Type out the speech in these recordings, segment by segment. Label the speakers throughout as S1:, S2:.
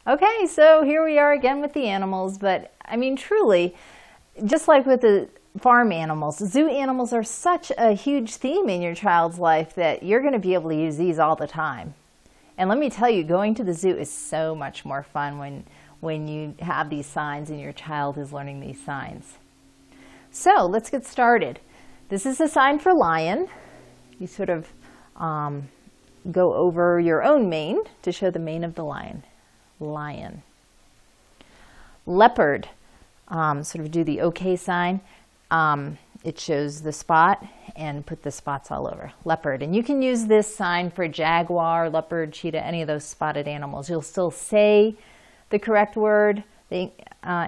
S1: Okay, so here we are again with the animals, but I mean, truly, just like with the farm animals, zoo animals are such a huge theme in your child's life that you're going to be able to use these all the time. And let me tell you, going to the zoo is so much more fun when you have these signs and your child is learning these signs. So let's get started. This is a sign for lion. You sort of go over your own mane to show the mane of the lion. Lion. Leopard, sort of do the okay sign. It shows the spot and put the spots all over. Leopard. And you can use this sign for jaguar, leopard, cheetah, any of those spotted animals. You'll still say the correct word, the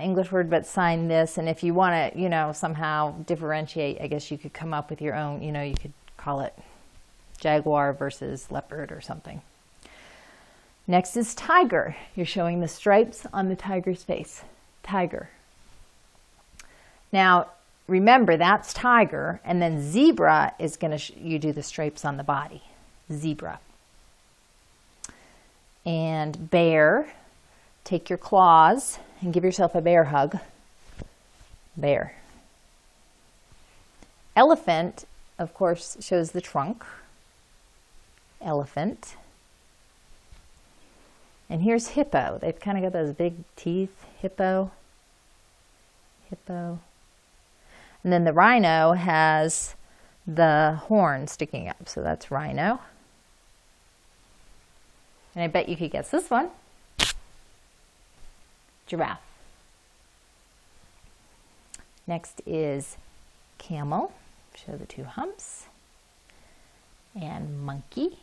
S1: English word, but sign this. And if you want to, somehow differentiate, I guess you could come up with your own, you could call it jaguar versus leopard or something. Next is tiger. You're showing the stripes on the tiger's face. Tiger. Now, remember that's tiger, and then zebra is going to, you do the stripes on the body. Zebra. And bear. Take your claws and give yourself a bear hug. Bear. Elephant, of course, shows the trunk. Elephant. And here's hippo. They've kind of got those big teeth. Hippo. Hippo. And then the rhino has the horn sticking up. So that's rhino. And I bet you could guess this one. Giraffe. Next is camel. Show the two humps. And monkey.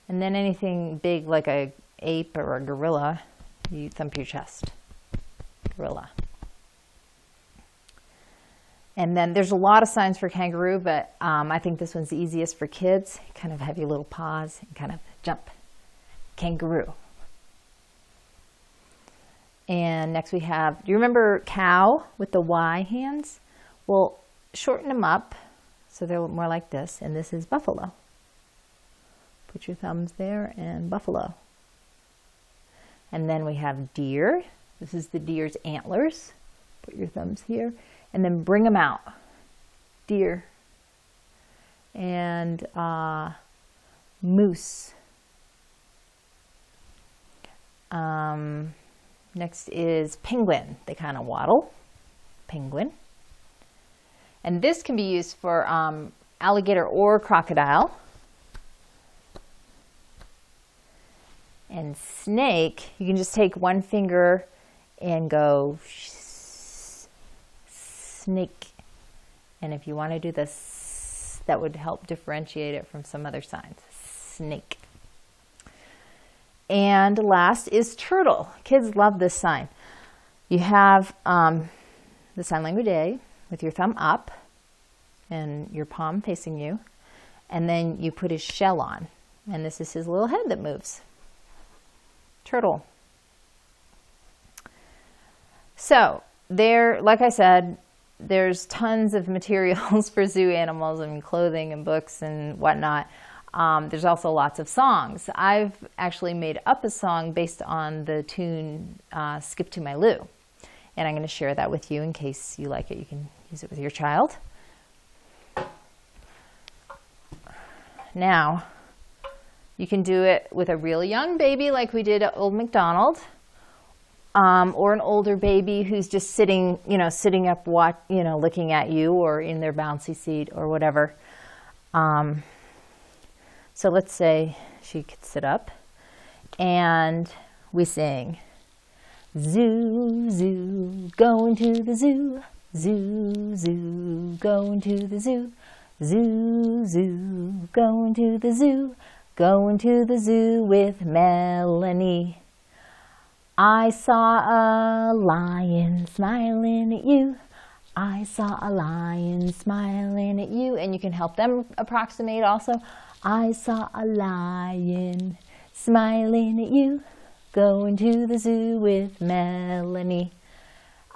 S1: And then anything big like a ape or a gorilla, you thump your chest. Gorilla. And then there's a lot of signs for kangaroo, but I think this one's the easiest for kids. Kind of have your little paws and kind of jump. Kangaroo. And next we have, do you remember cow with the Y hands? Well, shorten them up so they're more like this, and this is buffalo. Put your thumbs there, and buffalo. And then we have deer. This is the deer's antlers. Put your thumbs here, and then bring them out. Deer. And moose. Next is penguin. They kind of waddle. Penguin. And this can be used for alligator or crocodile. And snake, you can just take one finger and go snake. And if you want to do this, that would help differentiate it from some other signs. Snake. And last is turtle. Kids love this sign. You have the sign language A with your thumb up and your palm facing you. And then you put his shell on. And this is his little head that moves. Turtle. So there, like I said, there's tons of materials for zoo animals and clothing and books and whatnot. There's also lots of songs. I've actually made up a song based on the tune Skip to My Lou. And I'm going to share that with you in case you like it. You can use it with your child. Now, you can do it with a real young baby like we did at Old MacDonald, or an older baby who's just sitting up, looking at you, or in their bouncy seat or whatever. So let's say she could sit up, and we sing, zoo, zoo, going to the zoo, zoo, zoo, going to the zoo, zoo, zoo, going to the zoo. Going to the zoo with Melanie. I saw a lion smiling at you. I saw a lion smiling at you. And you can help them approximate also. I saw a lion smiling at you. Going to the zoo with Melanie.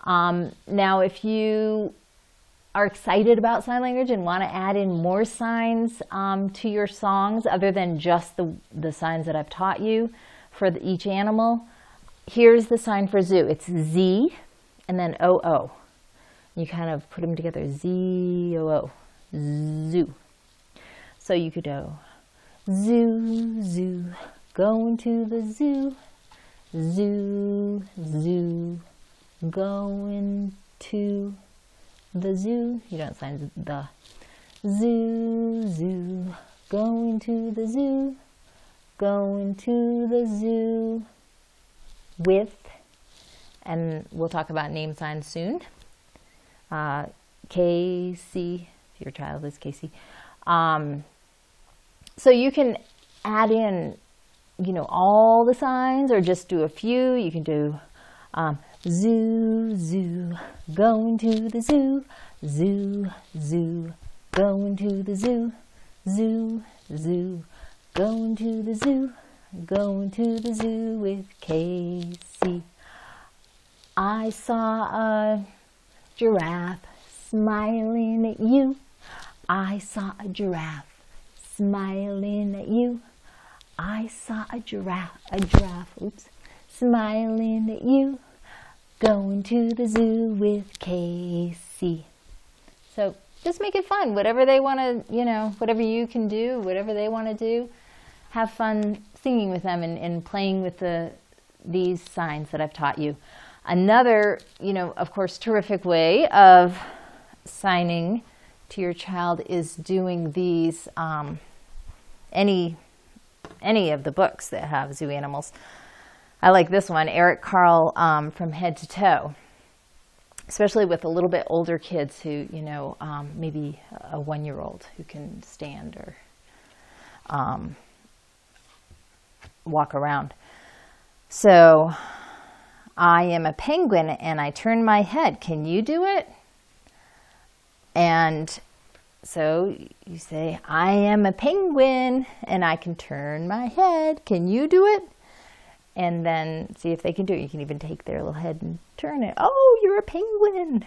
S1: Now, if you are excited about sign language and want to add in more signs to your songs other than just the signs that I've taught you, for each animal. Here's the sign for zoo. It's Z and then O-O. You kind of put them together, Z-O-O, zoo. So you could go, zoo, zoo, going to the zoo, zoo, zoo, going to the zoo. You don't sign the. Zoo, zoo, going to the zoo, going to the zoo with, and we'll talk about name signs soon. Casey, if your child is Casey. So you can add in, you know, all the signs or just do a few. You can do zoo, zoo, going to the zoo, zoo, zoo, going to the zoo, zoo, zoo, going to the zoo, going to the zoo with Casey. I saw a giraffe smiling at you. I saw a giraffe smiling at you. I saw a giraffe, oops, smiling at you. Going to the zoo with Casey. So just make it fun. Whatever they want to, you know, whatever you can do, whatever they want to do, have fun singing with them and playing with these signs that I've taught you. Another, you know, of course, terrific way of signing to your child is doing these, any of the books that have zoo animals. I like this one, Eric Carle, From Head to Toe, especially with a little bit older kids who, you know, maybe a 1-year-old who can stand or walk around. So, I am a penguin and I turn my head. Can you do it? And so you say, I am a penguin and I can turn my head. Can you do it? And then see if they can do it. You can even take their little head and turn it. Oh, you're a penguin.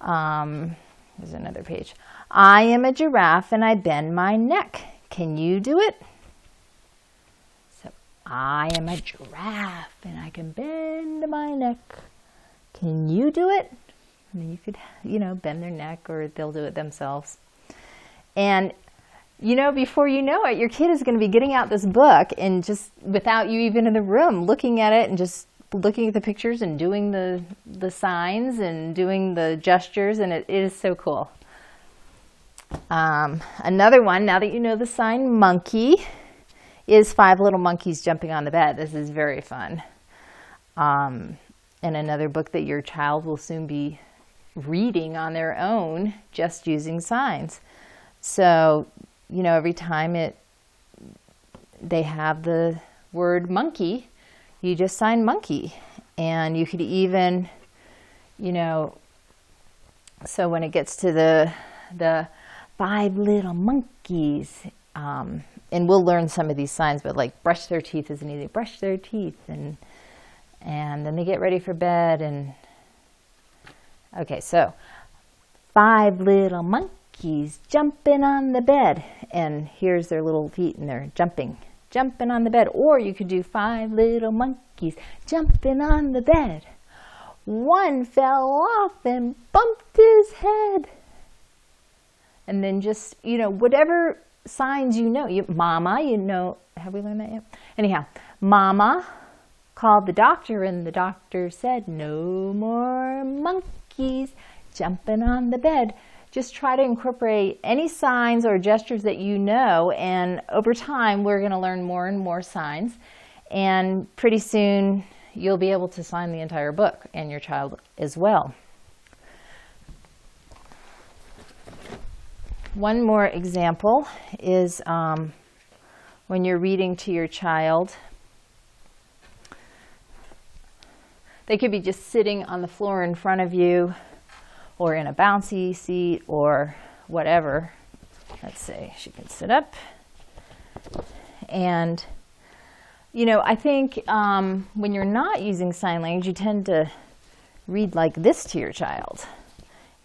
S1: There's another page. I am a giraffe and I bend my neck. Can you do it? So I am a giraffe and I can bend my neck. Can you do it? And then you could, you know, bend their neck or they'll do it themselves. And you know, before you know it, your kid is going to be getting out this book and just without you even in the room, looking at it and just looking at the pictures and doing the signs and doing the gestures, and it is so cool. Another one, now that you know the sign monkey, is 5 little monkeys jumping on the bed. This is very fun. And another book that your child will soon be reading on their own, just using signs. So, you know, every time they have the word monkey, you just sign monkey. And you could even, you know, so when it gets to the 5 little monkeys, and we'll learn some of these signs, but like brush their teeth is an easy, brush their teeth, and then they get ready for bed. And okay, so 5 little monkeys jumping on the bed, and here's their little feet and they're jumping on the bed. Or you could do 5 little monkeys jumping on the bed. One fell off and bumped his head. And then just, you know, whatever signs you know. Mama, you know, have we learned that yet? Anyhow, Mama called the doctor and the doctor said, no more monkeys jumping on the bed. Just try to incorporate any signs or gestures that you know, and over time we're going to learn more and more signs, and pretty soon you'll be able to sign the entire book, and your child as well. One more example is when you're reading to your child. They could be just sitting on the floor in front of you, or in a bouncy seat, or whatever. Let's say she can sit up. And, you know, I think when you're not using sign language, you tend to read like this to your child.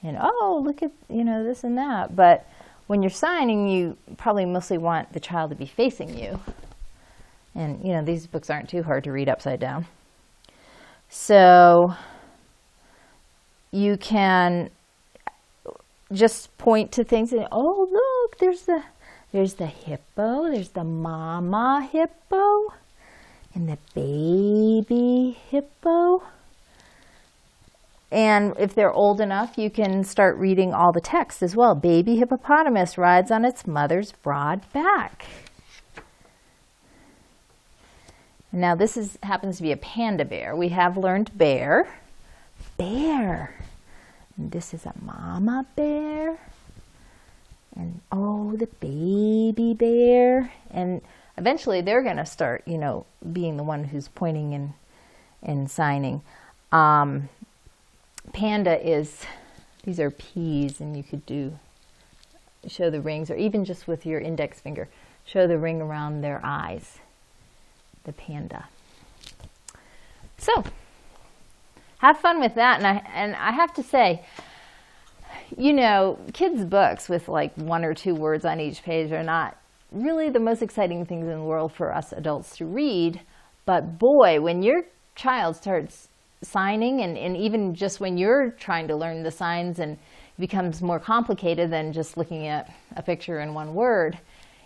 S1: And, oh, look at, you know, this and that. But when you're signing, you probably mostly want the child to be facing you. And, you know, these books aren't too hard to read upside down. So you can just point to things and, oh, look, there's the hippo, there's the mama hippo and the baby hippo. And if they're old enough, you can start reading all the text as well. Baby hippopotamus rides on its mother's broad back. Now this happens to be a panda bear. We have learned bear. Bear. And this is a mama bear. And oh, the baby bear. And eventually they're going to start, you know, being the one who's pointing and signing. Panda is, these are P's, and you could show the rings, or even just with your index finger, show the ring around their eyes. The panda. So, have fun with that. And I have to say, you know, kids' books with like 1 or 2 words on each page are not really the most exciting things in the world for us adults to read. But boy, when your child starts signing, and even just when you're trying to learn the signs and it becomes more complicated than just looking at a picture and 1 word,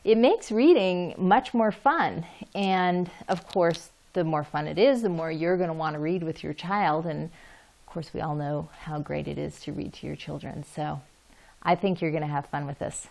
S1: it makes reading much more fun. And of course, the more fun it is, the more you're going to want to read with your child. And of course, we all know how great it is to read to your children. So I think you're going to have fun with this.